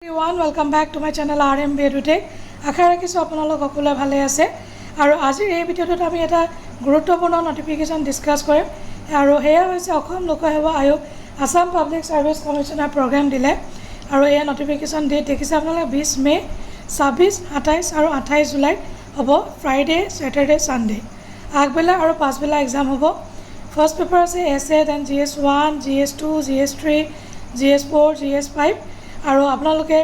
Everyone, welcome back to my channel RMB EduTech. আশা ৰাখিছোঁ আপোনালোক সকলোৱে ভালে আছে আৰু আজিৰ এই ভিডিঅ'টোত আমি এটা গুৰুত্বপূৰ্ণ নটিফিকেশ্যন ডিসকাস কৰিম আৰু হেয়া হৈছে অসম লোকসেৱা আয়োগ আসাম পাব্লিক সাৰ্ভিস কমিশনাৰ প্ৰগ্ৰাম দিলে আৰু এই নটিফিকেশ্যন ডেট দেখিছে আপোনালোকে 20 মে 26 27 আৰু 28 জুলাই হ'ব ফ্ৰাইডে স্যাটাৰডে সানডে আগবেলা আৰু পাছবেলা এক্সাম হ'ব ফাৰ্স্ট পেপাৰ আছে essay then GS1 GS2 GS3 GS4 GS5 আৰু আপোনালোকে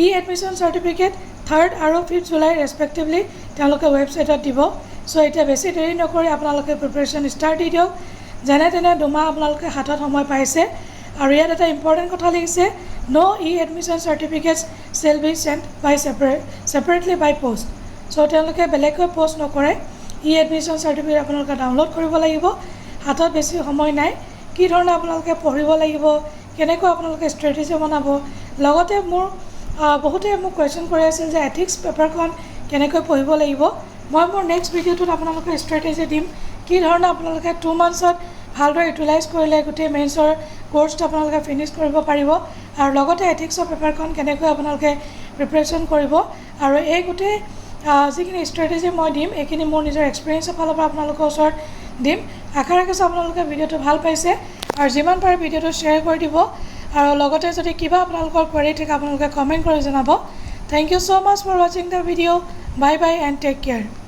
ই এডমিশন সাৰ্টিফিকেট 3rd আৰু 5th জুলাই ৰেসপেক্টিভলি তেওঁলোকে ওয়েবসাইটত দিব সো এটা বেছি দেৰি নকৰি আপোনালোকে প্ৰিপাৰেচন ষ্টাৰ্ট দি দিয়ক যেনে তেনে দুমাহ আপোনালোকে হাতত সময় পাইছে আৰু ইয়াত এটা ইম্পৰ্টেন্ট কথা লিখিছে নো e admission certificates shall be sent by separately by post so তেওঁলোকে বেলেগকৈ পোষ্ট নকৰে ই এডমিশন সাৰ্টিফিকেট আপোনালোকে ডাউনলোড কৰিব লাগিব হাতত বেছি সময় নাই কি ধৰণে আপোনালোকে পঢ়িব লাগিব কেনেকৈ আপোনালোকে ষ্ট্ৰেটেজি বনাব লগতে মোৰ বহুতে মোক কোৱেশ্চন কৰি আছিল যে এথিক্স পেপাৰখন কেনেকৈ পঢ়িব লাগিব মই মোৰ নেক্সট ভিডিঅ'টোত আপোনালোকে ষ্ট্ৰেটেজি দিম কি ধৰণে আপোনালোকে 2 মান্থছত ভালদৰে ইউটিলাইজ কৰিলে গোটেই মেইনছৰ কোৰ্সটো আপোনালোকে ফিনিশ কৰিব পাৰিব আৰু লগতে এথিক্সৰ পেপাৰখন কেনেকৈ আপোনালোকে প্ৰিপাৰেচন কৰিব আৰু এই গোটেই যিখিনি ষ্ট্ৰেটেজি মই দিম এইখিনি মোৰ নিজৰ এক্সপেৰিয়েন্সৰ ফালৰ পৰা আপোনালোকৰ ওচৰত দিম আশা ৰাখিছোঁ আপোনালোকে ভিডিঅ'টো ভাল পাইছে আৰু যিমান পাৰে ভিডিঅ'টো শ্বেয়াৰ কৰি দিব আৰু লগতে যদি কিবা আপোনালোকৰ কোৱেৰি থাকে আপোনালোকে কমেন্ট কৰি জনাব thank you so much for watching the video' bye bye and take care